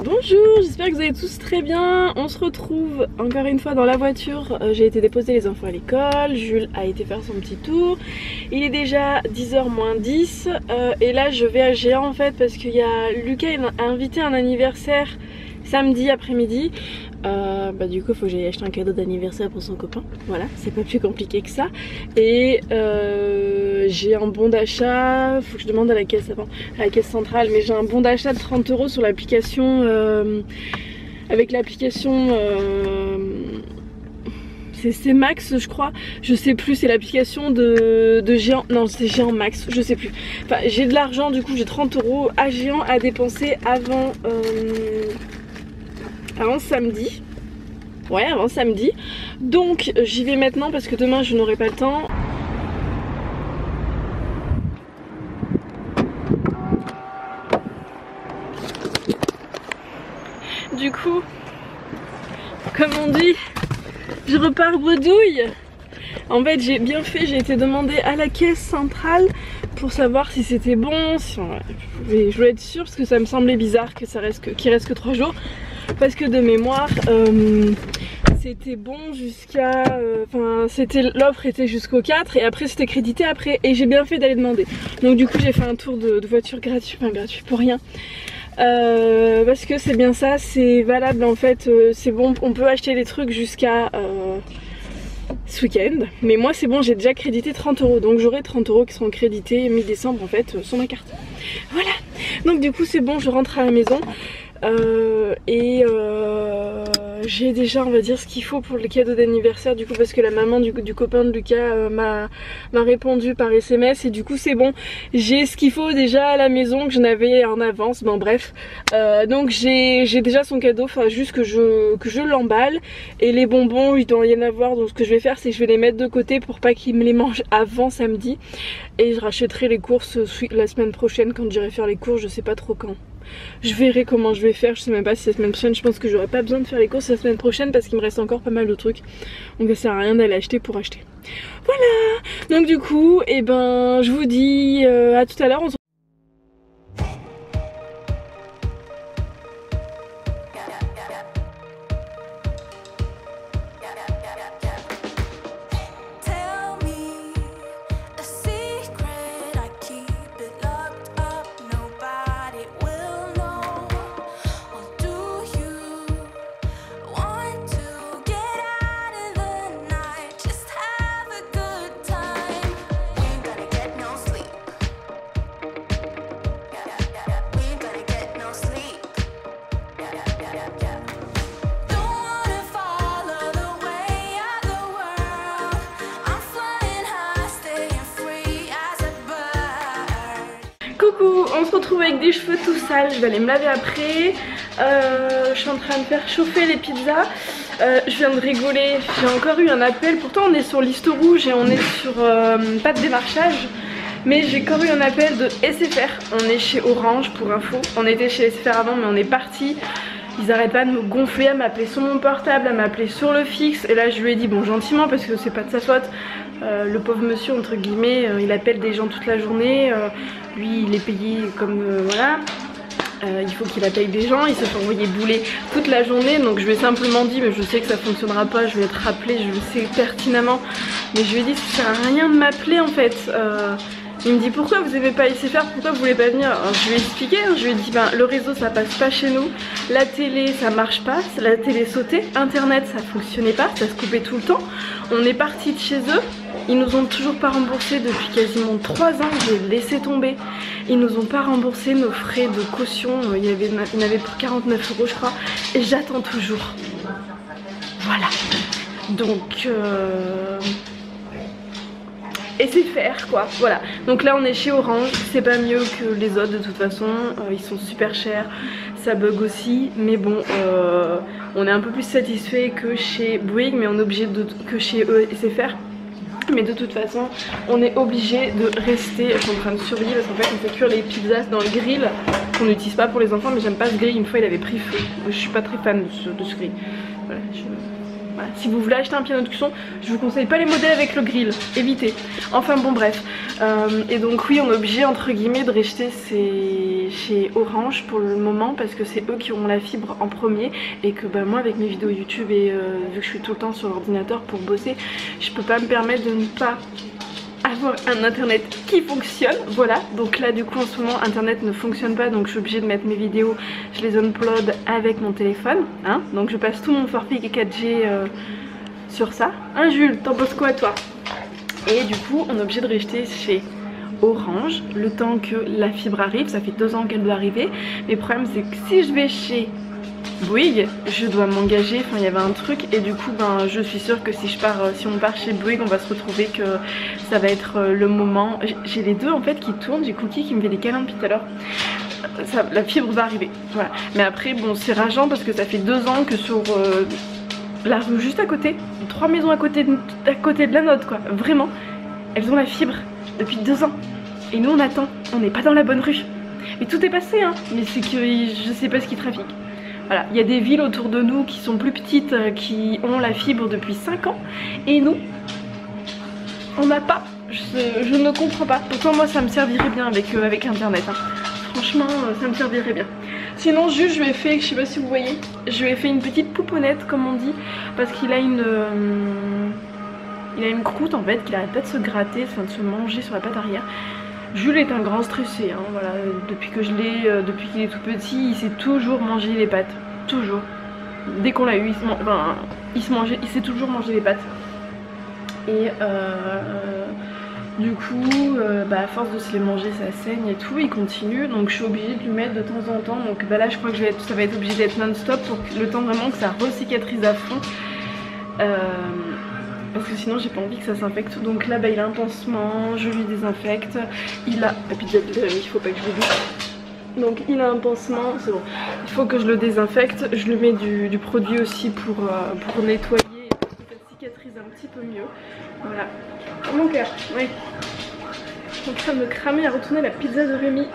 Bonjour, j'espère que vous allez tous très bien. On se retrouve encore une fois dans la voiture. J'ai été déposer les enfants à l'école, Jules a été faire son petit tour. Il est déjà 10h moins 10 et là je vais à Géant en fait parce qu'il y a Lucas a invité un anniversaire samedi après-midi. Du coup il faut que j'aille acheter un cadeau d'anniversaire pour son copain. Voilà, c'est pas plus compliqué que ça. Et j'ai un bon d'achat, faut que je demande à la caisse avant, à la caisse centrale, mais j'ai un bon d'achat de 30 € sur l'application avec l'application c'est Max je crois, je sais plus, c'est l'application de Géant, non c'est Géant Max, je sais plus. Enfin j'ai de l'argent, du coup j'ai 30 € à Géant à dépenser avant samedi. Ouais, avant samedi. Donc j'y vais maintenant parce que demain je n'aurai pas le temps. Du coup, comme on dit, je repars bredouille. En fait j'ai bien fait, j'ai été demander à la caisse centrale pour savoir si c'était bon, si je voulais être sûre parce que ça me semblait bizarre que qu'il reste que 3 jours. Parce que de mémoire c'était bon jusqu'à l'offre était jusqu'au 4 et après c'était crédité après, et j'ai bien fait d'aller demander. Donc du coup j'ai fait un tour de voiture gratuit, enfin gratuit pour rien. Parce que c'est bien ça, c'est valable en fait, c'est bon, on peut acheter des trucs jusqu'à ce week-end, mais moi c'est bon, j'ai déjà crédité 30 €, donc j'aurai 30 € qui seront crédités mi-décembre en fait sur ma carte. Voilà, donc du coup c'est bon, je rentre à la maison. J'ai déjà, on va dire, ce qu'il faut pour le cadeau d'anniversaire, du coup, parce que la maman du copain de Lucas m'a répondu par SMS, et du coup c'est bon, j'ai ce qu'il faut déjà à la maison que je n'avais en avance. Bon bref, donc j'ai déjà son cadeau, enfin juste que je l'emballe, et les bonbons il doit y en avoir, donc ce que je vais faire c'est que je vais les mettre de côté pour pas qu'il me les mange avant samedi, et je rachèterai les courses la semaine prochaine quand j'irai faire les courses, je sais pas trop quand. Je verrai comment je vais faire, je sais même pas si la semaine prochaine, je pense que j'aurai pas besoin de faire les courses la semaine prochaine parce qu'il me reste encore pas mal de trucs, donc ça sert à rien d'aller acheter pour acheter. Voilà, donc du coup, je vous dis à tout à l'heure. Coucou, on se retrouve avec des cheveux tout sales, je vais aller me laver après. Je suis en train de faire chauffer les pizzas. Je viens de rigoler, j'ai encore eu un appel, pourtant on est sur liste rouge et on est sur pas de démarchage. Mais j'ai encore eu un appel de SFR, on est chez Orange pour info. On était chez SFR avant mais on est parti. Ils arrêtent pas de me gonfler, à m'appeler sur mon portable, à m'appeler sur le fixe. Et là je lui ai dit bon gentiment parce que c'est pas de sa faute. Le pauvre monsieur entre guillemets, il appelle des gens toute la journée. Lui il est payé comme voilà. Il faut qu'il appelle des gens, il se fait envoyer bouler toute la journée. Donc je lui ai simplement dit mais je sais que ça fonctionnera pas, je vais être rappelée, je le sais pertinemment. Mais je lui ai dit ça sert à rien de m'appeler en fait. Il me dit pourquoi vous n'aimez pas SFR, pourquoi vous voulez pas venir. Alors, je lui ai expliqué, je lui ai dit le réseau ça passe pas chez nous, la télé ça marche pas, la télé sautait, internet ça fonctionnait pas, ça se coupait tout le temps. On est parti de chez eux, ils nous ont toujours pas remboursé depuis quasiment 3 ans, j'ai laissé tomber. Ils nous ont pas remboursé nos frais de caution, il y en avait pour 49 € je crois, et j'attends toujours. Voilà, donc et c'est faire quoi, voilà. Donc là on est chez Orange, c'est pas mieux que les autres de toute façon, ils sont super chers, ça bug aussi, mais bon on est un peu plus satisfait que chez Bouygues, mais on est obligé que chez eux SFR. Mais de toute façon on est obligé de rester. Je suis en train de surveiller parce qu'en fait on fait cuire les pizzas dans le grill qu'on n'utilise pas pour les enfants, mais j'aime pas ce grill, une fois il avait pris feu, je suis pas très fan de ce grill. Voilà, voilà. Si vous voulez acheter un piano de cuisson, je vous conseille pas les modèles avec le grill, évitez. Enfin bon bref, et donc oui on est obligé entre guillemets de racheter ces chez Orange pour le moment parce que c'est eux qui auront la fibre en premier et que bah, moi avec mes vidéos YouTube et vu que je suis tout le temps sur l'ordinateur pour bosser, je peux pas me permettre de ne pas avoir un internet qui fonctionne. Voilà, donc là du coup en ce moment internet ne fonctionne pas, donc je suis obligée de mettre mes vidéos, je les upload avec mon téléphone hein. Donc je passe tout mon forfait 4G sur ça. Hein Jules, t'en penses quoi toi? Et du coup on est obligé de rester chez Orange le temps que la fibre arrive. Ça fait 2 ans qu'elle doit arriver, mais le problème c'est que si je vais chez Bouygues, je dois m'engager, enfin il y avait un truc et du coup ben je suis sûre que si on part chez Bouygues on va se retrouver que ça va être le moment. J'ai les deux en fait qui tournent, j'ai Cookie qui me fait des câlins depuis tout à l'heure. La fibre va arriver, voilà. Mais après bon c'est rageant parce que ça fait 2 ans que sur la rue juste à côté, 3 maisons à côté de la nôtre quoi, vraiment, elles ont la fibre depuis 2 ans. Et nous on attend, on n'est pas dans la bonne rue. Mais tout est passé hein, mais c'est que je sais pas ce qui trafique. Voilà, il y a des villes autour de nous qui sont plus petites, qui ont la fibre depuis 5 ans. Et nous, on n'a pas. Je ne comprends pas. Pourtant moi ça me servirait bien avec internet hein. Franchement ça me servirait bien. Sinon juste je lui ai fait, je sais pas si vous voyez, je lui ai fait une petite pouponnette comme on dit. Parce qu'il a une croûte en fait, qu'il arrête pas de se gratter, enfin de se manger sur la patte arrière. Jules est un grand stressé, hein, voilà. Depuis que je l'ai, depuis qu'il est tout petit, il s'est toujours mangé les pâtes, toujours. Dès qu'on l'a eu, il s'est toujours mangé les pâtes. Et du coup, à force de se les manger, ça saigne et tout, il continue. Donc je suis obligée de lui mettre de temps en temps. Donc bah là, je crois que ça va être obligé d'être non-stop pour le temps vraiment que ça recicatrise à fond. Parce que sinon j'ai pas envie que ça s'infecte. Donc là il a un pansement, je lui désinfecte. Il a, et puis il faut pas que je le donc il a un pansement, c'est bon. Il faut que je le désinfecte. Je lui mets du produit aussi pour nettoyer et pour que ça cicatrise un petit peu mieux. Voilà. Oh, mon cœur, oui. Je suis en train de me cramer à retourner la pizza de Rémi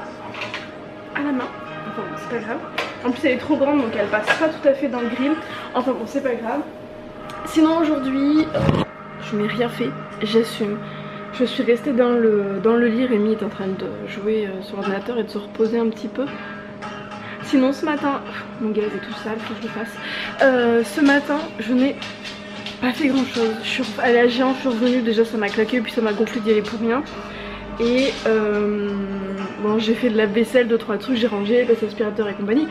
à la main. Enfin bon, c'est pas grave. En plus elle est trop grande donc elle passe pas tout à fait dans le grill. Enfin bon, c'est pas grave. Sinon aujourd'hui je n'ai rien fait, j'assume. Je suis restée dans le lit, Rémi est en train de jouer sur l'ordinateur et de se reposer un petit peu. Sinon ce matin, mon gaz est tout sale, faut que je le fasse. Ce matin je n'ai pas fait grand chose. Je suis allée à Géant, je suis revenue, déjà ça m'a claqué puis ça m'a gonflé d'y aller pour rien. Et bon j'ai fait de la vaisselle, 2-3 trucs, j'ai rangé, passe aspirateur et compagnie.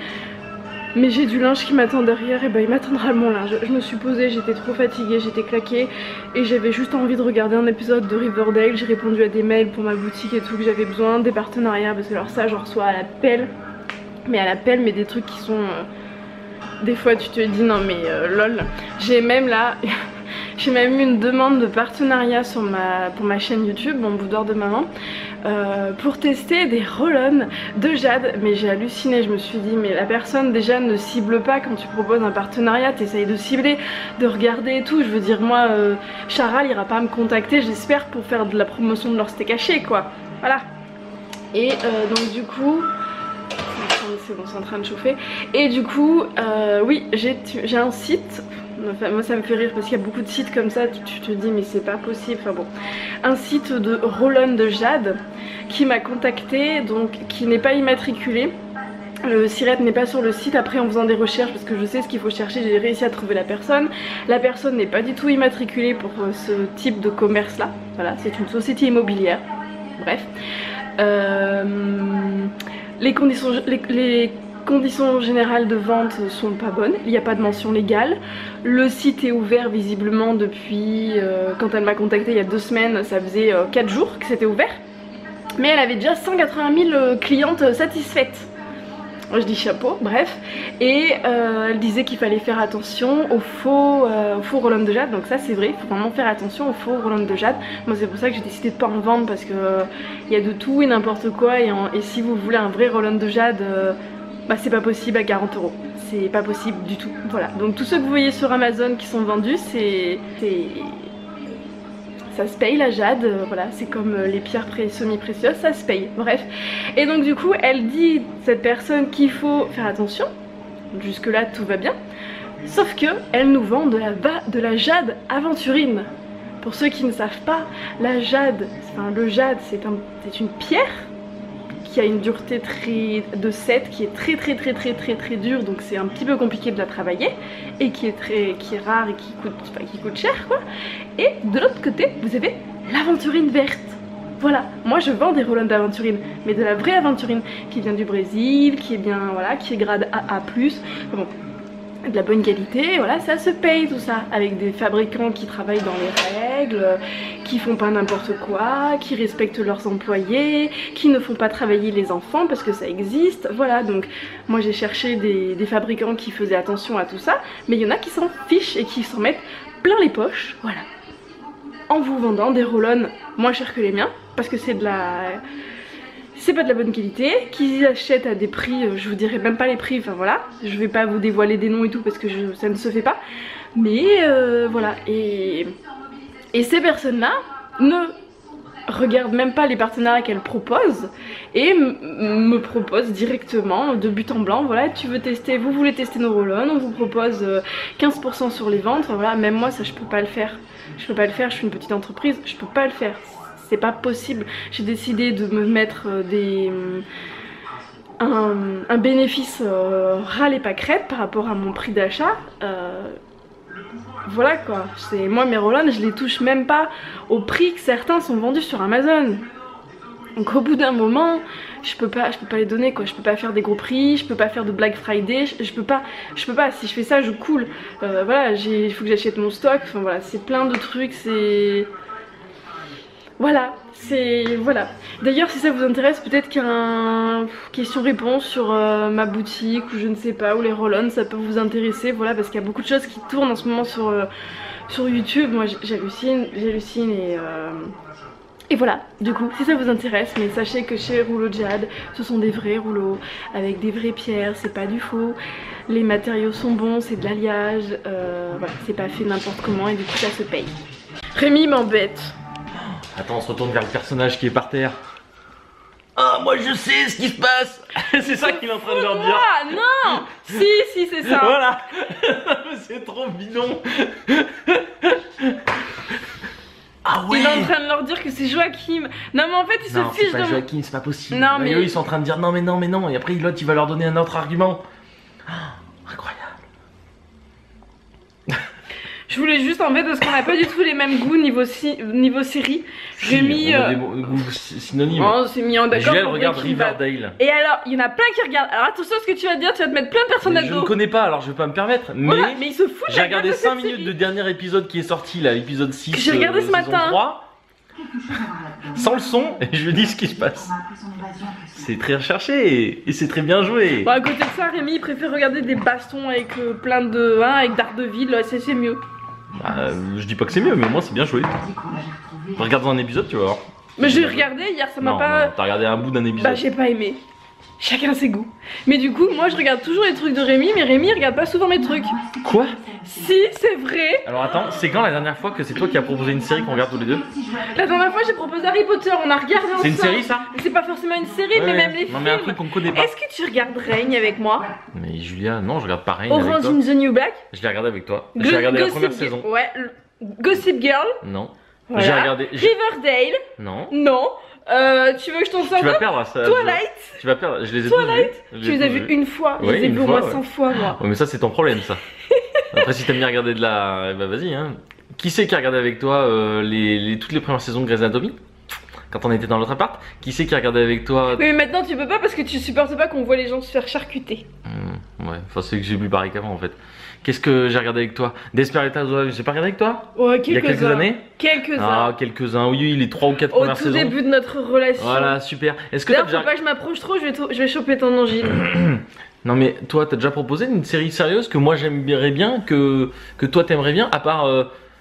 Mais j'ai du linge qui m'attend derrière et bah il m'attendra mon linge. Je me suis posée, j'étais trop fatiguée, j'étais claquée et j'avais juste envie de regarder un épisode de Riverdale. J'ai répondu à des mails pour ma boutique et tout que j'avais besoin, des partenariats parce que alors ça j'en reçois à la pelle. Mais des trucs qui sont... des fois tu te dis non mais lol. J'ai même là... J'ai même eu une demande de partenariat pour ma chaîne YouTube, mon boudoir de maman, pour tester des roll-on de Jade. Mais j'ai halluciné, je me suis dit mais la personne déjà ne cible pas quand tu proposes un partenariat, t'essayes de cibler, de regarder et tout. Je veux dire moi, Charal ira pas me contacter j'espère pour faire de la promotion de leur steak haché quoi, voilà. Et donc du coup... c'est bon, c'est en train de chauffer. Et du coup, oui, j'ai un site. Enfin, moi ça me fait rire parce qu'il y a beaucoup de sites comme ça, tu te dis mais c'est pas possible, enfin bon. Un site de roll-on de Jade qui m'a contacté, donc qui n'est pas immatriculé. Le siret n'est pas sur le site. Après en faisant des recherches, parce que je sais ce qu'il faut chercher, j'ai réussi à trouver la personne. La personne n'est pas du tout immatriculée pour ce type de commerce là. Voilà, c'est une société immobilière. Bref. Les conditions générales de vente sont pas bonnes, il n'y a pas de mention légale. Le site est ouvert visiblement depuis, quand elle m'a contacté il y a 2 semaines, ça faisait 4 jours que c'était ouvert. Mais elle avait déjà 180 000 clientes satisfaites. Je dis chapeau, bref. Et elle disait qu'il fallait faire attention aux faux roll-on de Jade. Donc ça c'est vrai, il faut vraiment faire attention aux faux roll-on de Jade. Moi c'est pour ça que j'ai décidé de pas en vendre parce que il y a de tout et n'importe quoi. Et si vous voulez un vrai roll-on de Jade, bah c'est pas possible à 40 €. C'est pas possible du tout. Voilà, donc tous ceux que vous voyez sur Amazon qui sont vendus, ça se paye la Jade, voilà, c'est comme les pierres semi-précieuses, ça se paye, bref. Et donc du coup elle dit, cette personne, qu'il faut faire attention, jusque là tout va bien, sauf que elle nous vend de la Jade aventurine. Pour ceux qui ne savent pas, la Jade, enfin le jade c'est une pierre qui a une dureté de 7, qui est très dure, donc c'est un petit peu compliqué de la travailler, et qui est rare et qui coûte cher quoi. Et de l'autre côté, vous avez l'aventurine verte. Voilà, moi je vends des roll-on d'aventurine, mais de la vraie aventurine qui vient du Brésil, qui est bien, voilà, qui est grade AA+, bon, de la bonne qualité, voilà, ça se paye tout ça, avec des fabricants qui travaillent dans les règles, qui font pas n'importe quoi, qui respectent leurs employés, qui ne font pas travailler les enfants parce que ça existe, voilà. Donc moi j'ai cherché des fabricants qui faisaient attention à tout ça, mais il y en a qui s'en fichent et qui s'en mettent plein les poches, voilà, en vous vendant des roll-on moins chers que les miens, parce que c'est pas de la bonne qualité, qu'ils achètent à des prix, je vous dirai même pas les prix, enfin voilà, je vais pas vous dévoiler des noms et tout parce que ça ne se fait pas, mais voilà, et ces personnes là ne regardent même pas les partenariats qu'elles proposent et me proposent directement de but en blanc, voilà, tu veux tester, vous voulez tester nos roll-on, on vous propose 15% sur les ventes, voilà, même moi ça je peux pas le faire, je suis une petite entreprise, je peux pas le faire. C'est pas possible, j'ai décidé de me mettre un bénéfice ras les pâquerettes par rapport à mon prix d'achat. Voilà quoi, moi mes roll-on je les touche même pas au prix que certains sont vendus sur Amazon. Donc au bout d'un moment, je peux pas les donner quoi, je peux pas faire des gros prix, je peux pas faire de Black Friday, je peux pas, si je fais ça je coule. Voilà, il faut que j'achète mon stock, enfin voilà, c'est plein de trucs, c'est... Voilà, voilà. D'ailleurs si ça vous intéresse, peut-être qu'un question-réponse sur ma boutique ou je ne sais pas, ou les roll-on, ça peut vous intéresser, voilà, parce qu'il y a beaucoup de choses qui tournent en ce moment sur YouTube. Moi j'hallucine et voilà, du coup si ça vous intéresse, mais sachez que chez Rouleau Jade, ce sont des vrais rouleaux avec des vraies pierres, c'est pas du faux, les matériaux sont bons, c'est de l'alliage, voilà, c'est pas fait n'importe comment et du coup ça se paye. Rémi m'embête. Attends, on se retourne vers le personnage qui est par terre. Ah, moi je sais ce qui se passe. C'est ça qu'il est en train de leur dire. Ah non. Si c'est ça. Voilà. C'est trop bidon. Ah ouais. Il est en train de leur dire que c'est Joachim. Non mais en fait il se fiche de... Non, c'est pas Joachim, c'est pas possible. Non mais... eux ils sont en train de dire non mais non. Et après l'autre il va leur donner un autre argument. Oh, incroyable. Je voulais juste en fait parce qu'on n'a pas du tout les mêmes goûts niveau série. J'ai mis des goûts synonymes. On s'est mis en d'accord. Juliette regarde Riverdale. Et alors il y en a plein qui regardent. Alors attention à ce que tu vas dire, tu vas te mettre plein de personnes à dos. Je ne connais pas alors je vais pas me permettre. Mais, voilà, mais ils se foutent. J'ai regardé 5 minutes de dernier épisode qui est sorti là, l'épisode 6. J'ai regardé ce matin. 3, sans le son et je lui dis ce qui se passe. C'est très recherché et c'est très bien joué. Bon à côté de ça, Rémi il préfère regarder des bastons avec plein de... avec Daredevil, c'est mieux. Bah, je dis pas que c'est mieux, mais au moins c'est bien joué. Regarde un épisode, tu vas voir. Mais j'ai regardé hier, ça m'a pas... Non, t'as regardé un bout d'un épisode. Bah j'ai pas aimé. Chacun ses goûts. Mais du coup, moi je regarde toujours les trucs de Rémi, mais Rémi il regarde pas souvent mes trucs. Quoi? Si, c'est vrai. Alors attends, c'est quand la dernière fois que c'est toi qui as proposé une série qu'on regarde tous les deux? La dernière fois j'ai proposé Harry Potter, on a regardé ensemble. C'est une série ça? C'est pas forcément une série, mais même les films. Non mais un truc qu'on connaît pas. Est-ce que tu regardes Règne avec moi? Mais Julia, non je regarde pas Règne avec toi. Orange is the New Black? Je l'ai regardé avec toi. J'ai regardé la première saison. Ouais, Gossip Girl? Non. Voilà. J'ai regardé... Riverdale? Non. Non. Tu veux que je t'en sorte? Tu vas perdre ça. Twilight? Tu vas perdre, je les ai Twilight? tous vus. Tu les as vus une fois, je oui, les ai vus au fois, moins 100 fois moi. Ouais mais ça c'est ton problème ça. Après si t'aimes bien regarder de la... Bah vas-y hein. Qui c'est qui a regardé avec toi toutes les premières saisons de Grey's Anatomy? Quand on était dans l'autre appart? Qui c'est qui a regardé avec toi? Oui mais maintenant tu peux pas parce que tu supportes pas qu'on voit les gens se faire charcuter. Ouais, enfin c'est que j'ai bu pareil qu'avant en fait. Qu'est-ce que j'ai regardé avec toi? Desperate Housewives, j'ai pas regardé avec toi? Ouais, il y a quelques années? Quelques-uns. Ah, quelques-uns, oui, les 3 ou 4 premières saisons. Au tout début de notre relation. Voilà, super. Est-ce que d'ailleurs, faut pas que je m'approche trop, je vais choper ton angine. Non mais toi, t'as déjà proposé une série sérieuse que moi j'aimerais bien, que toi t'aimerais bien, à part...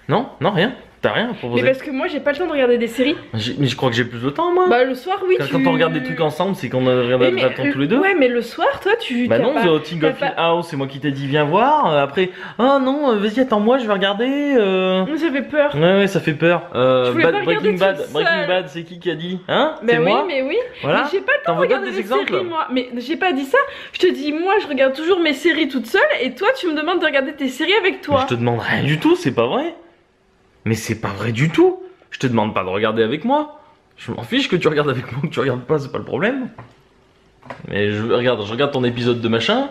Non, rien. T'as rien à proposer? Mais parce que moi j'ai pas le temps de regarder des séries. Mais je crois que j'ai plus de temps moi. Bah le soir oui. Quand on regarde des trucs ensemble, c'est qu'on regarde le temps tous les deux. Ouais mais le soir toi tu... Bah non, The Haunting of Hill House, c'est moi qui t'ai dit viens voir. Après, oh non, vas-y attends-moi, je vais regarder. Ça fait peur. Ouais ça fait peur. Breaking Bad, c'est qui a dit? Hein? Bah c'est oui moi mais oui. Voilà. Mais j'ai pas le temps de regarder des séries moi. Mais j'ai pas dit ça. Je te dis moi je regarde toujours mes séries toute seule et toi tu me demandes de regarder tes séries avec toi. Mais je te demande rien du tout, c'est pas vrai. Mais c'est pas vrai du tout. Je te demande pas de regarder avec moi. Je m'en fiche que tu regardes avec moi ou que tu regardes pas, c'est pas le problème. Mais je regarde ton épisode de machin.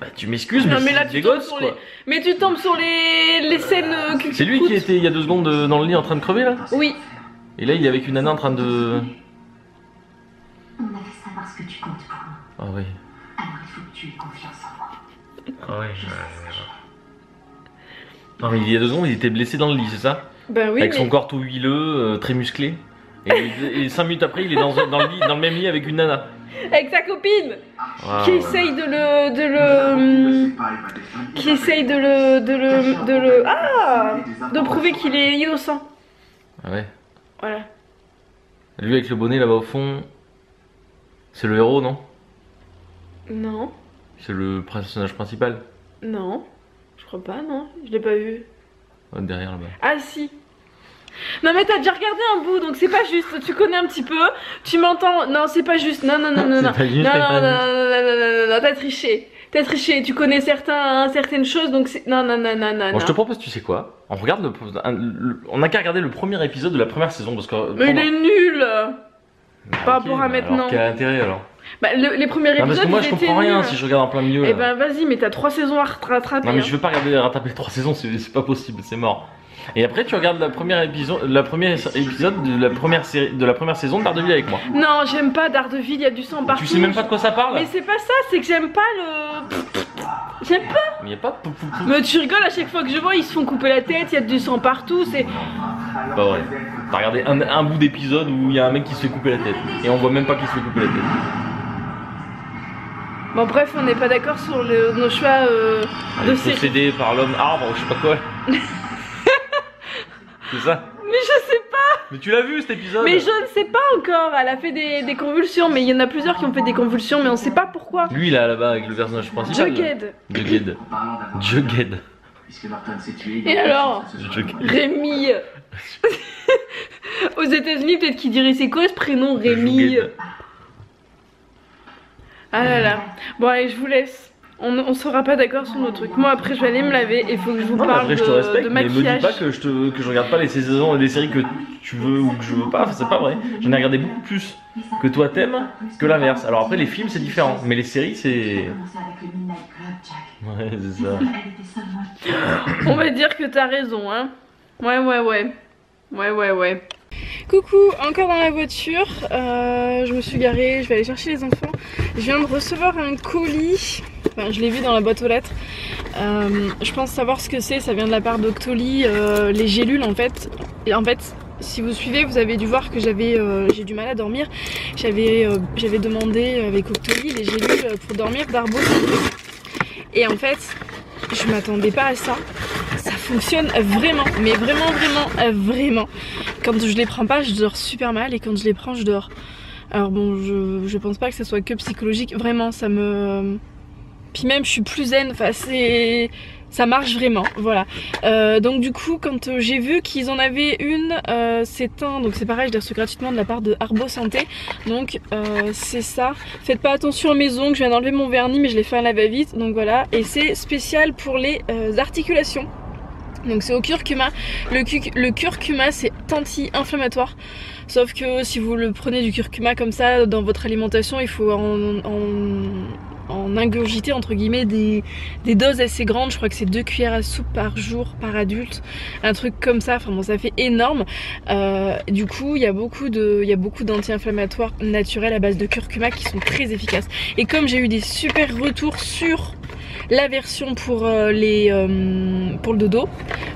Bah tu m'excuses, mais, mais là, c'est des gosses sur quoi. Mais tu tombes sur les scènes C'est lui qui était il y a 2 secondes dans le lit en train de crever là. Oui. Et là il est avec une nana en train de... On avait savoir ce que tu comptes pour moi. Ah oui. Alors il faut que tu aies confiance en moi. Ah ouais. Non mais il y a 2 secondes il était blessé dans le lit, c'est ça? Bah oui. Avec son corps tout huileux, très musclé. Et 5 minutes après il est dans le même lit avec une nana. Avec sa copine Ah, qui ouais. essaye de prouver qu'il est innocent. Ah ouais. Voilà. Lui avec le bonnet là-bas au fond, c'est le héros non? Non, C'est le personnage principal? non, je crois pas, non, je l'ai pas vu. Derrière là-bas. Ah si. Non mais t'as déjà regardé un bout donc c'est pas juste, tu connais un petit peu, tu m'entends, non c'est pas juste, non, C'est pas juste, non, t'as triché, tu connais certaines choses donc c'est, non. Bon, je te propose, tu sais quoi? On regarde on n'a qu'à regarder le premier épisode de la première saison parce que... Mais il est nul par Ok, rapport à bah maintenant. alors, quel intérêt alors? Bah les premiers Non, épisodes parce que moi ils je étaient comprends rien nuls. si je regarde en plein milieu. Eh Là. ben vas-y, mais t'as 3 saisons à rattraper. Non mais hein. je veux pas rattraper 3 saisons, c'est pas possible, c'est mort. Et après tu regardes le premier épisode de la première série, de la première saison de Daredevil avec moi. Non, j'aime pas Daredevil, il y a du sang partout. Tu sais même pas de quoi ça parle? Mais c'est pas ça, c'est que j'aime pas le... J'aime pas. Mais y a pas de pou. Mais tu rigoles à chaque fois que je vois, ils se font couper la tête, il y a du sang partout, c'est... Pas vrai. T'as regardé un bout d'épisode où il y a un mec qui se fait couper la tête. Et on voit même pas qu'il se fait couper la tête. Bon bref, on n'est pas d'accord sur nos choix de série. Possédé par l'homme arbre ou je sais pas quoi. C'est ça? Mais je sais pas. Mais tu l'as vu cet épisode? Mais je ne sais pas encore, elle a fait des convulsions, mais il y en a plusieurs qui ont fait des convulsions, mais on sait pas pourquoi. Lui là là-bas avec le personnage principal. Jughead. Jughead. Puisque Norton s'est tué. Et alors Jughead. Rémi. Aux États-Unis, peut-être qu'ils diraient c'est quoi ce prénom, Rémi? Jughead. Ah là là. Bon allez, je vous laisse. On sera pas d'accord sur nos trucs. Moi après je vais aller me laver et il faut que je vous Non, mais parle après je te respecte, de mais me maquillage. dis pas que je regarde pas les saisons et les séries que tu veux ou que je veux pas, enfin, c'est pas vrai. J'en ai regardé beaucoup plus que toi t'aimes que l'inverse. Alors après les films c'est différent, mais les séries c'est... Ouais c'est ça. On va dire que t'as raison hein. Ouais. Coucou, encore dans la voiture, je me suis garée, je vais aller chercher les enfants. Je viens de recevoir un colis, enfin je l'ai vu dans la boîte aux lettres. Je pense savoir ce que c'est, ça vient de la part d'Octoly, les gélules en fait. Et en fait, si vous suivez, vous avez dû voir que j'ai du mal à dormir. J'avais demandé avec Octoly les gélules pour dormir d'Arbo. Et en fait, je m'attendais pas à ça. Ça fonctionne vraiment, mais vraiment. Quand je les prends pas, je dors super mal et quand je les prends, je dors. Alors bon, je pense pas que ça soit que psychologique, vraiment, ça me... Puis même, je suis plus zen, enfin ça marche vraiment, voilà. Donc du coup, quand j'ai vu qu'ils en avaient une, donc c'est pareil, je l'ai reçu gratuitement de la part de Arbo Santé. Donc c'est ça. Faites pas attention à mes ongles, je viens d'enlever mon vernis, mais je l'ai fait à la va-vite, donc voilà. Et c'est spécial pour les articulations. Donc c'est au curcuma. Le curcuma c'est anti-inflammatoire. Sauf que si vous le prenez du curcuma comme ça dans votre alimentation, il faut en ingurgiter entre guillemets des doses assez grandes. Je crois que c'est 2 cuillères à soupe par jour par adulte. Un truc comme ça, enfin bon ça fait énorme. Du coup il y a beaucoup d'anti-inflammatoires naturels à base de curcuma qui sont très efficaces. Et comme j'ai eu des super retours sur la version pour le dodo,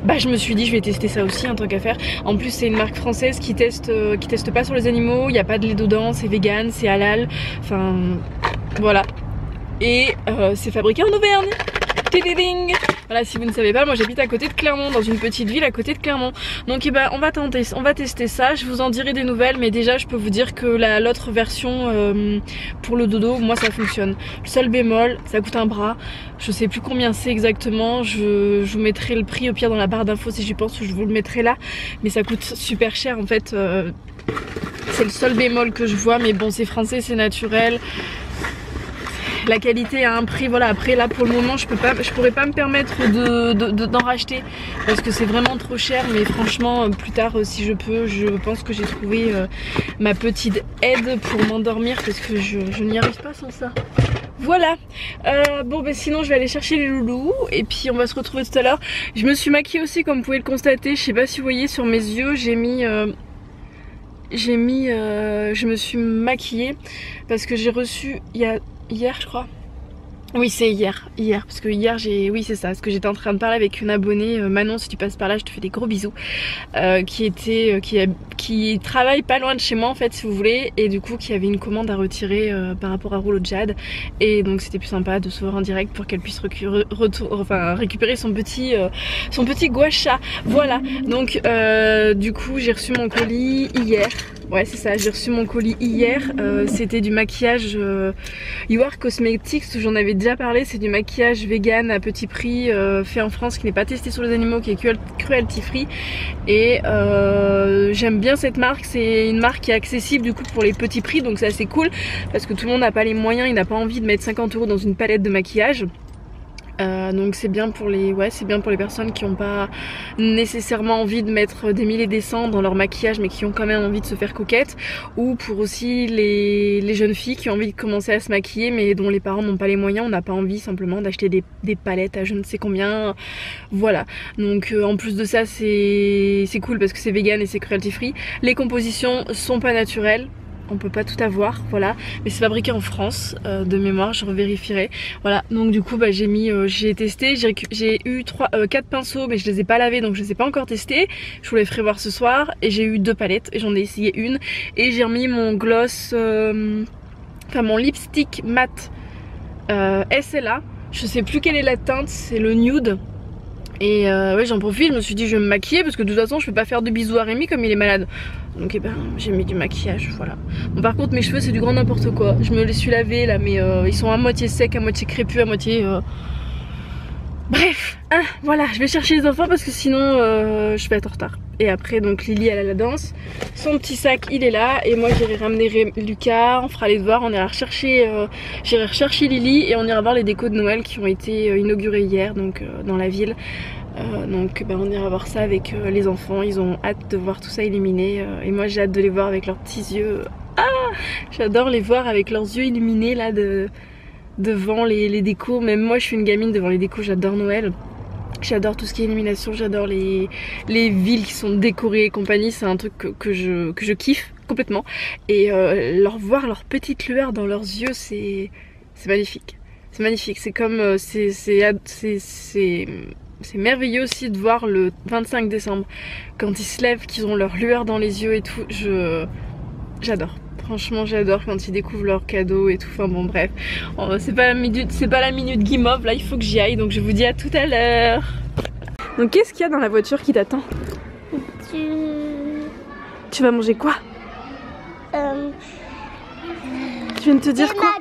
bah je me suis dit je vais tester ça aussi en tant qu'à faire. En plus c'est une marque française qui teste pas sur les animaux, il n'y a pas de lait dedans, c'est vegan, c'est halal, enfin voilà. Et c'est fabriqué en Auvergne. Tididing. Voilà, si vous ne savez pas, moi j'habite à côté de Clermont, dans une petite ville à côté de Clermont. Donc on va tester ça, je vous en dirai des nouvelles, mais déjà je peux vous dire que l'autre version pour le dodo, moi ça fonctionne. Le seul bémol, ça coûte un bras, je sais plus combien c'est exactement, je vous mettrai le prix au pire dans la barre d'infos si j'y pense, ou je vous le mettrai là, mais ça coûte super cher en fait. C'est le seul bémol que je vois, mais bon c'est français, c'est naturel. la qualité a un prix, voilà. Après là pour le moment je pourrais pas me permettre d'en racheter parce que c'est vraiment trop cher, mais franchement plus tard si je peux, je pense que j'ai trouvé ma petite aide pour m'endormir parce que je n'y arrive pas sans ça. Voilà, bon ben sinon je vais aller chercher les loulous et puis on va se retrouver tout à l'heure. Je me suis maquillée aussi comme vous pouvez le constater, je sais pas si vous voyez sur mes yeux, je me suis maquillée parce que j'ai reçu hier je crois. Oui c'est hier parce que hier oui c'est ça, parce que j'étais en train de parler avec une abonnée, Manon si tu passes par là je te fais des gros bisous, qui travaille pas loin de chez moi en fait si vous voulez, et du coup qui avait une commande à retirer par rapport à Rouleau de Jade, et donc c'était plus sympa de se voir en direct pour qu'elle puisse récupérer son petit gua sha. Voilà, donc du coup j'ai reçu mon colis hier. Ouais c'est ça, j'ai reçu mon colis hier, c'était du maquillage You Are Cosmetics, où j'en avais déjà parlé, c'est du maquillage vegan à petit prix, fait en France, qui n'est pas testé sur les animaux, qui est cruelty free, et j'aime bien cette marque, c'est une marque qui est accessible du coup pour les petits prix, donc c'est assez cool, parce que tout le monde n'a pas les moyens, il n'a pas envie de mettre 50 € dans une palette de maquillage. Donc c'est bien pour les personnes qui n'ont pas nécessairement envie de mettre des mille et des cents dans leur maquillage mais qui ont quand même envie de se faire coquette, ou pour aussi les jeunes filles qui ont envie de commencer à se maquiller mais dont les parents n'ont pas les moyens, on n'a pas envie simplement d'acheter des palettes à je ne sais combien, voilà. Donc en plus de ça c'est cool parce que c'est vegan et c'est cruelty free, les compositions sont pas naturelles, on peut pas tout avoir, voilà, mais c'est fabriqué en France de mémoire, je revérifierai. Voilà, donc du coup bah, j'ai testé, j'ai eu 4 pinceaux mais je les ai pas lavés donc je les ai pas encore testés, je vous les ferai voir ce soir, et j'ai eu 2 palettes et j'en ai essayé une, et j'ai remis mon gloss, enfin mon lipstick mat SLA, je sais plus quelle est la teinte, c'est le nude. Et ouais j'en profite, je me suis dit je vais me maquiller parce que de toute façon je peux pas faire de bisous à Rémi comme il est malade. Donc eh ben j'ai mis du maquillage, voilà. Bon par contre mes cheveux c'est du grand n'importe quoi. Je me les suis lavés là mais ils sont à moitié secs, à moitié crépus, à moitié... Bref, hein, voilà, je vais chercher les enfants parce que sinon je vais être en retard. Et après donc Lily elle a la danse, son petit sac il est là, et moi j'irai ramener Lucas, on fera les devoirs, on ira rechercher, j'irai rechercher Lily et on ira voir les décos de Noël qui ont été inaugurés hier donc dans la ville. Donc ben, on ira voir ça avec les enfants, ils ont hâte de voir tout ça illuminé, et moi j'ai hâte de les voir avec leurs petits yeux. Ah, j'adore les voir avec leurs yeux illuminés là devant les décos. Même moi je suis une gamine devant les décos, j'adore Noël. J'adore tout ce qui est illumination, j'adore les villes qui sont décorées et compagnie, c'est un truc que je kiffe complètement. Et voir leur petite lueur dans leurs yeux, c'est magnifique. C'est magnifique, c'est comme... c'est merveilleux aussi de voir le 25 décembre, quand ils se lèvent, qu'ils ont leur lueur dans les yeux et tout, j'adore. Franchement j'adore quand ils découvrent leurs cadeaux et tout, enfin bon bref, c'est pas la minute guimauve, là il faut que j'y aille, donc je vous dis à tout à l'heure. Donc qu'est-ce qu'il y a dans la voiture qui t'attend? Tu vas manger quoi? Tu viens de te dire quoi?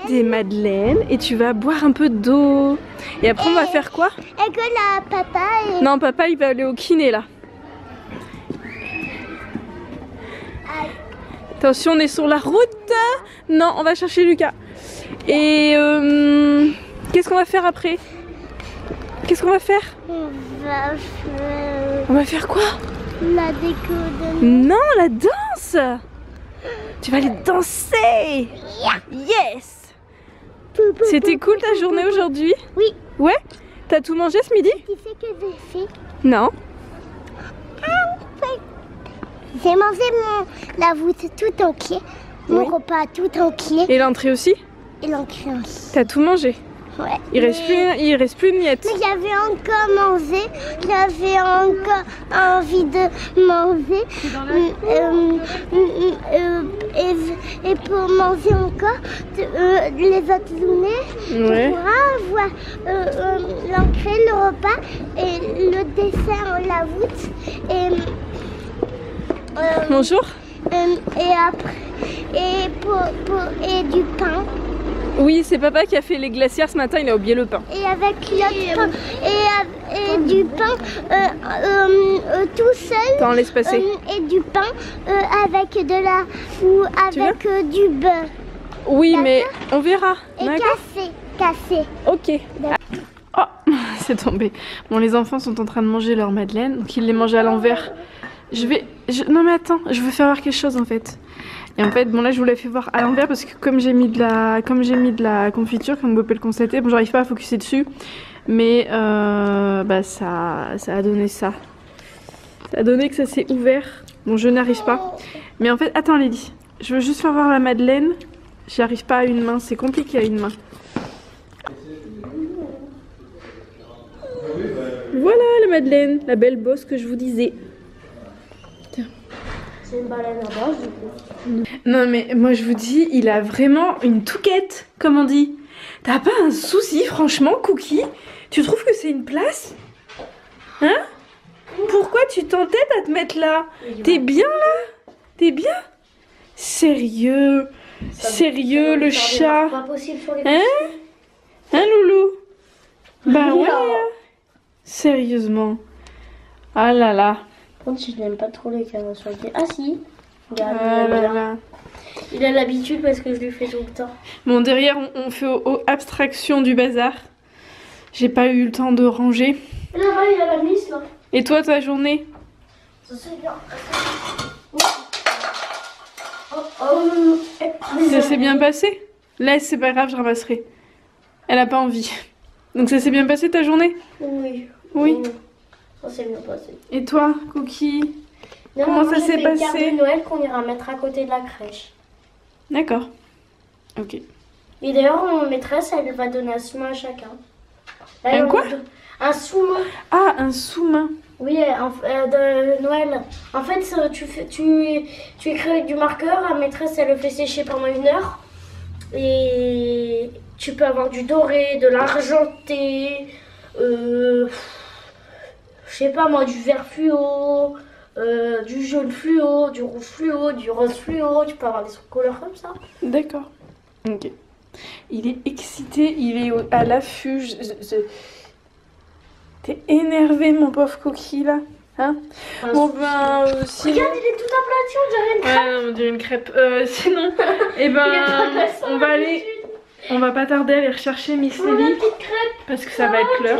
Des madeleines, et tu vas boire un peu d'eau. Et après on va faire quoi? Et que là papa est... Non papa il va aller au kiné là. Attention, on est sur la route. Non, on va chercher Lucas. Et qu'est-ce qu'on va faire après? Qu'est-ce qu'on va faire? On va faire quoi? La déco de... Non, la danse. Tu vas aller danser. Yes. C'était cool ta journée aujourd'hui? Oui. Ouais? T'as tout mangé ce midi? Tu sais que j'ai fait? Non. J'ai mangé la voûte tout entier, mon repas tout entier. Et l'entrée aussi? Et l'entrée aussi. T'as tout mangé? Ouais. Il reste plus de miettes. Mais j'avais encore mangé, j'avais encore envie de manger. Et pour manger encore les autres journées, Ouais. on pourra avoir l'entrée, le repas et le dessert, la voûte. Bonjour. Et après, et du pain. Oui, c'est papa qui a fait les glacières ce matin, il a oublié le pain. Et avec l'autre pain, et du pain tout seul. T'en laisses passer. Et du pain avec du beurre. Oui, mais on verra. Et D'accord. cassé. Ok. Oh, c'est tombé. Bon, les enfants sont en train de manger leur madeleine, donc ils les mangent à l'envers. Non mais attends, je veux faire voir quelque chose en fait. Et en fait, bon là je vous l'ai fait voir à l'envers parce que comme j'ai mis de la confiture, comme vous pouvez le constater, bon j'arrive pas à focuser dessus, mais bah ça a donné ça. Ça a donné que ça s'est ouvert. Bon, je n'arrive pas. Mais en fait, attends Lily, je veux juste faire voir la madeleine. J'y arrive pas à une main, c'est compliqué à une main. Voilà la madeleine, la belle bosse que je vous disais. C'est une baleine à base du coup. Non mais moi je vous dis, il a vraiment une touquette, comme on dit. T'as pas un souci franchement, Cookie? Tu trouves que c'est une place? Hein? Pourquoi tu t'entêtes à te mettre là? T'es bien là? T'es bien? Sérieux? Sérieux le chat? Pas possible sur les Hein? Hein loulou? Bah ouais. Sérieusement. Ah là là. Par contre, je n'aime pas trop les caméras sur le pied. Ah si. Regarde, Ah là là. il a l'habitude parce que je lui fais tout le temps. Bon, derrière, on fait abstraction du bazar. J'ai pas eu le temps de ranger. Et là-bas, il y a la miss là. Et toi, ta journée? Ça c'est bien. Ça s'est bien passé? Laisse, c'est pas grave, je ramasserai. Elle a pas envie. Donc ça s'est bien passé ta journée? Oui. Oui. Ça s'est bien passé. Et toi, Cookie? Non, Comment moi, ça j'ai s'est fait une carte passé? de Noël qu'on ira mettre à côté de la crèche. D'accord. Ok. Et d'ailleurs, mon maîtresse, elle va donner un sous-main à chacun. Là, Un on quoi? Un sous-main. Ah, un sous-main. Oui, de Noël. En fait, tu écris avec du marqueur, la maîtresse, elle le fait sécher pendant 1 heure. Et tu peux avoir du doré, de l'argenté, je sais pas moi, du vert fluo, du jaune fluo, du rouge fluo, du rose fluo. Tu peux avoir des couleurs comme ça. D'accord. Ok. Il est excité, il est à l'affût. T'es énervé, mon pauvre Cookie, là? Hein? Bon, ben, sinon... Regarde, il est tout aplati, on dirait une crêpe. Ouais, non, on dirait une crêpe. Sinon, eh ben, on va aller... On va pas tarder à aller rechercher Miss La Lily, petite crêpe. parce que ça va être l'heure.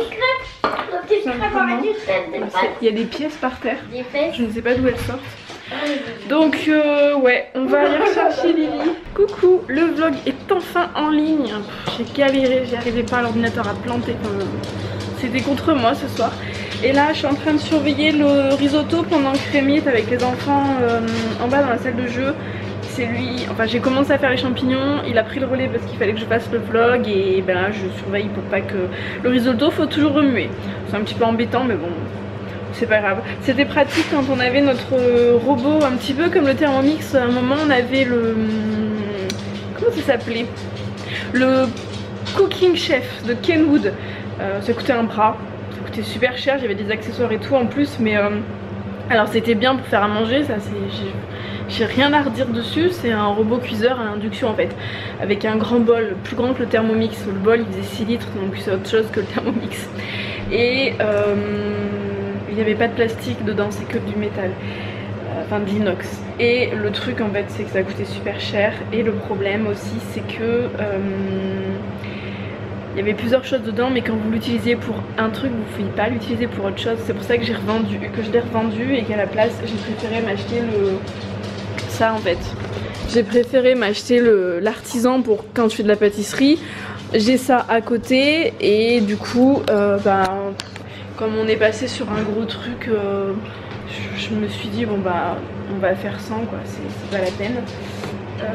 La petite crêpe avec du sel, des pâtes. Il y a des pièces par terre. Des fesses. Je ne sais pas d'où elles sortent. Donc, ouais, on va aller rechercher Lily. Coucou, le vlog est enfin en ligne. J'ai galéré, j'y arrivais pas, l'ordinateur a planté. C'était contre moi ce soir. Et là, je suis en train de surveiller le risotto pendant que Rémi est avec les enfants en bas dans la salle de jeu. C'est lui, enfin j'ai commencé à faire les champignons, il a pris le relais parce qu'il fallait que je fasse le vlog et ben là je surveille pour pas que le risotto, faut toujours remuer. C'est un petit peu embêtant mais bon, c'est pas grave. C'était pratique quand on avait notre robot un petit peu comme le Thermomix. À un moment on avait le... comment ça s'appelait? Le Cooking Chef de Kenwood. Ça coûtait un bras, ça coûtait super cher, j'avais des accessoires et tout en plus mais... alors c'était bien pour faire à manger, ça c'est... J'ai rien à redire dessus, c'est un robot cuiseur à induction en fait, avec un grand bol, plus grand que le Thermomix. Le bol il faisait 6 litres, donc c'est autre chose que le Thermomix. Et il n'y avait pas de plastique dedans, c'est que du métal, enfin de l'inox. Et le truc en fait c'est que ça coûtait super cher, et le problème aussi c'est que il y avait plusieurs choses dedans, mais quand vous l'utilisez pour un truc, vous ne pouvez pas l'utiliser pour autre chose. C'est pour ça que je l'ai revendu et qu'à la place j'ai préféré m'acheter ça en fait. J'ai préféré m'acheter l'artisan pour quand je fais de la pâtisserie. J'ai ça à côté et du coup, comme on est passé sur un gros truc, je me suis dit bon bah on va faire sans quoi, c'est pas la peine. Ça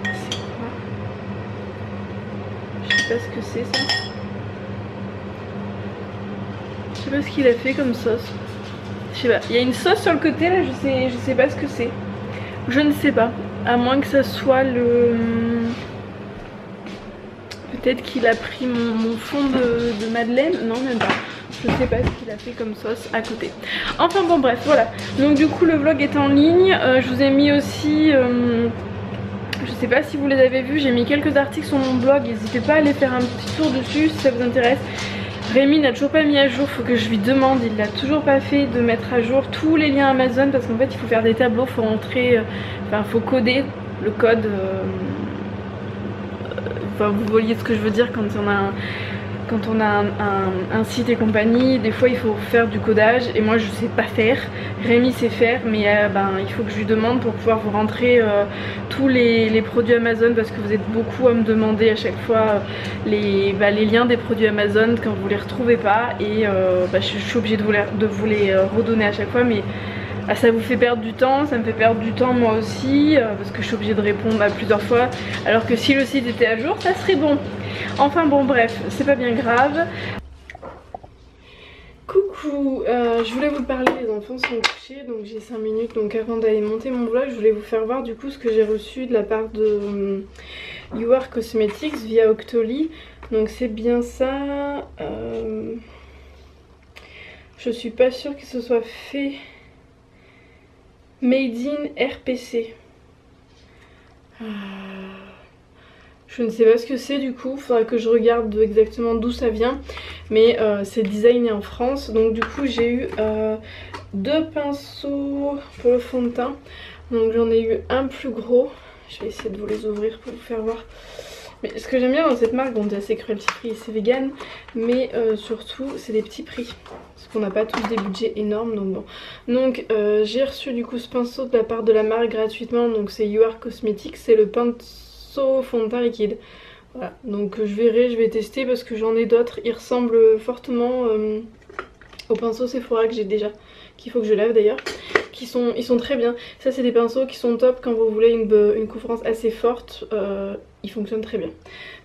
c'est quoi? Je sais pas ce que c'est ça. Je sais pas ce qu'il a fait comme sauce. Je sais pas. Il y a une sauce sur le côté là, je sais pas ce que c'est. Je ne sais pas. À moins que ça soit le... Peut-être qu'il a pris mon fond de madeleine. Non, même pas. Je sais pas ce qu'il a fait comme sauce à côté. Enfin bon bref, voilà. Donc du coup le vlog est en ligne. Je vous ai mis aussi... je sais pas si vous les avez vus, j'ai mis quelques articles sur mon blog. N'hésitez pas à aller faire un petit tour dessus si ça vous intéresse. Rémi n'a toujours pas mis à jour, faut que je lui demande, il l'a toujours pas fait de mettre à jour tous les liens Amazon parce qu'en fait il faut faire des tableaux, faut rentrer, enfin faut coder le code enfin, vous voyez ce que je veux dire quand on a un site et compagnie, des fois il faut faire du codage et moi je sais pas faire. Rémi sait faire, mais il faut que je lui demande pour pouvoir vous rentrer tous les produits Amazon, parce que vous êtes beaucoup à me demander à chaque fois les liens des produits Amazon quand vous les retrouvez pas, et je suis obligée de vous les redonner à chaque fois, mais ça vous fait perdre du temps, ça me fait perdre du temps moi aussi, parce que je suis obligée de répondre à plusieurs fois, alors que si le site était à jour, ça serait bon. Enfin bon, bref, c'est pas bien grave. Coucou, je voulais vous parler, les enfants sont couchés, donc j'ai 5 minutes, donc avant d'aller monter mon vlog, je voulais vous faire voir du coup ce que j'ai reçu de la part de You Are Cosmetics via Octoly. Donc c'est bien ça, je suis pas sûre que ce soit fait Made in RPC. Je ne sais pas ce que c'est du coup, faudra que je regarde exactement d'où ça vient, mais c'est designé en France. Donc du coup j'ai eu 2 pinceaux pour le fond de teint, donc j'en ai eu un plus gros, je vais essayer de vous les ouvrir pour vous faire voir. Mais ce que j'aime bien dans cette marque, bon déjà c'est cruelty free et c'est vegan, mais surtout c'est des petits prix, parce qu'on n'a pas tous des budgets énormes, donc bon. Donc j'ai reçu du coup ce pinceau de la part de la marque gratuitement, donc c'est You Are Cosmetics, c'est le pinceau fond de teint liquide. Voilà, donc je verrai, je vais tester parce que j'en ai d'autres, ils ressemblent fortement au pinceau Sephora que j'ai déjà, qu'il faut que je lave d'ailleurs. Ils sont très bien. Ça c'est des pinceaux qui sont top quand vous voulez une couvrance assez forte, ils fonctionnent très bien.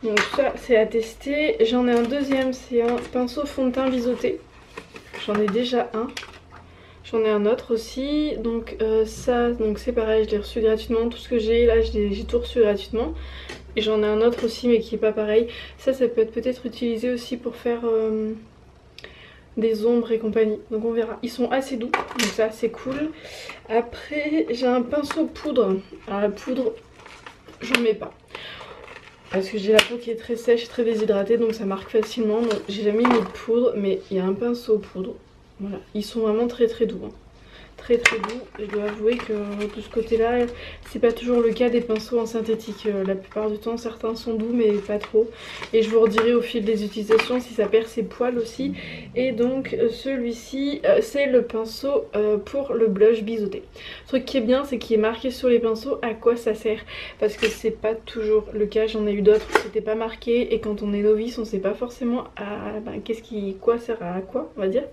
Donc ça c'est à tester. J'en ai un deuxième, c'est un pinceau fond de teint biseauté. J'en ai déjà un. J'en ai un autre aussi. Donc ça, donc c'est pareil, je l'ai reçu gratuitement. Tout ce que j'ai là, j'ai tout reçu gratuitement. Et j'en ai un autre aussi mais qui est pas pareil. Ça peut être peut-être utilisé aussi pour faire des ombres et compagnie, donc on verra. Ils sont assez doux, donc ça c'est cool. Après j'ai un pinceau poudre. Alors la poudre j'en mets pas parce que j'ai la peau qui est très sèche, très déshydratée, donc ça marque facilement, donc j'ai jamais mis de poudre, mais il y a un pinceau poudre. Voilà, ils sont vraiment très très doux, hein. Très très doux. Je dois avouer que de ce côté là c'est pas toujours le cas des pinceaux en synthétique, la plupart du temps certains sont doux mais pas trop, et je vous redirai au fil des utilisations si ça perd ses poils aussi. Et donc celui-ci c'est le pinceau pour le blush biseauté. Le truc qui est bien c'est qu'il est marqué sur les pinceaux à quoi ça sert, parce que c'est pas toujours le cas, j'en ai eu d'autres où c'était pas marqué, et quand on est novice on sait pas forcément à quoi sert à quoi, on va dire.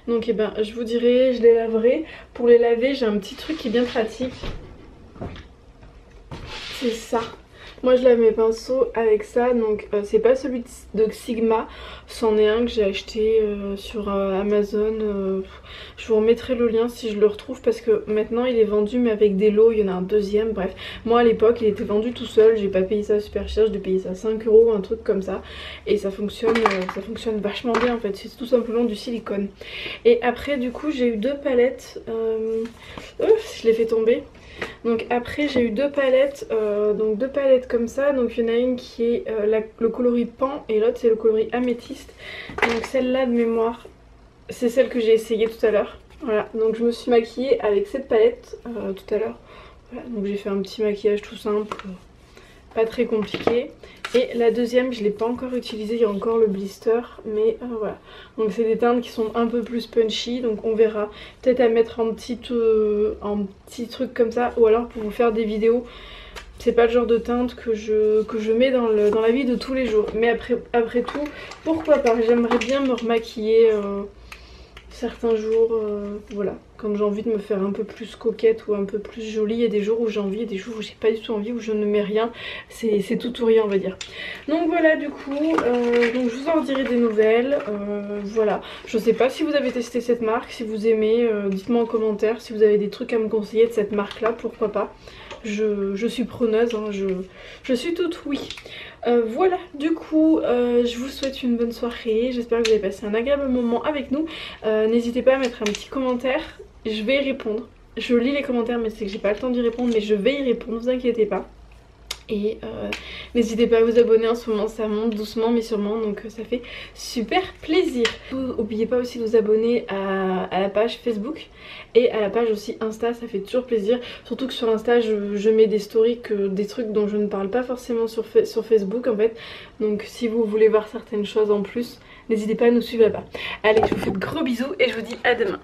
Donc je vous dirai, je les laverai. Pour les laver j'ai un petit truc qui est bien pratique, c'est ça. Moi je lave mes pinceaux avec ça, donc c'est pas celui de Sigma, c'en est un que j'ai acheté sur Amazon. Je vous remettrai le lien si je le retrouve, parce que maintenant il est vendu mais avec des lots, il y en a un deuxième, bref. Moi à l'époque il était vendu tout seul, j'ai pas payé ça super cher, je l'ai payé ça 5 € ou un truc comme ça. Et ça fonctionne vachement bien en fait, c'est tout simplement du silicone. Et après du coup j'ai eu 2 palettes, je l'ai fait tomber. Donc après j'ai eu 2 palettes, donc 2 palettes comme ça. Donc il y en a une qui est le coloris pan et l'autre c'est le coloris améthyste. Donc celle-là de mémoire c'est celle que j'ai essayée tout à l'heure. Voilà, donc je me suis maquillée avec cette palette tout à l'heure. Voilà, donc j'ai fait un petit maquillage tout simple, pas très compliqué. Et la deuxième je l'ai pas encore utilisée, il y a encore le blister, mais voilà. Donc c'est des teintes qui sont un peu plus punchy, donc on verra. Peut-être à mettre en petit truc comme ça, ou alors pour vous faire des vidéos. C'est pas le genre de teinte que je mets dans la vie de tous les jours. Mais après tout, pourquoi pas, j'aimerais bien me remaquiller certains jours, voilà, quand j'ai envie de me faire un peu plus coquette ou un peu plus jolie. Il y a des jours où j'ai envie et des jours où j'ai pas du tout envie, où je ne mets rien, c'est tout ou rien on va dire. Donc voilà, du coup donc je vous en dirai des nouvelles. Voilà, je sais pas si vous avez testé cette marque, si vous aimez, dites-moi en commentaire si vous avez des trucs à me conseiller de cette marque là, pourquoi pas. Je suis preneuse, hein, je suis toute oui. Voilà, du coup je vous souhaite une bonne soirée, j'espère que vous avez passé un agréable moment avec nous. N'hésitez pas à mettre un petit commentaire, je vais y répondre. Je lis les commentaires mais c'est que j'ai pas le temps d'y répondre, mais je vais y répondre, ne vous inquiétez pas. Et n'hésitez pas à vous abonner, en ce moment ça monte doucement mais sûrement, donc ça fait super plaisir. N'oubliez pas aussi de vous abonner à la page Facebook et à la page aussi Insta, ça fait toujours plaisir. Surtout que sur Insta je mets des stories, des trucs dont je ne parle pas forcément sur Facebook en fait. Donc si vous voulez voir certaines choses en plus, n'hésitez pas à nous suivre là-bas. Allez, je vous fais de gros bisous et je vous dis à demain.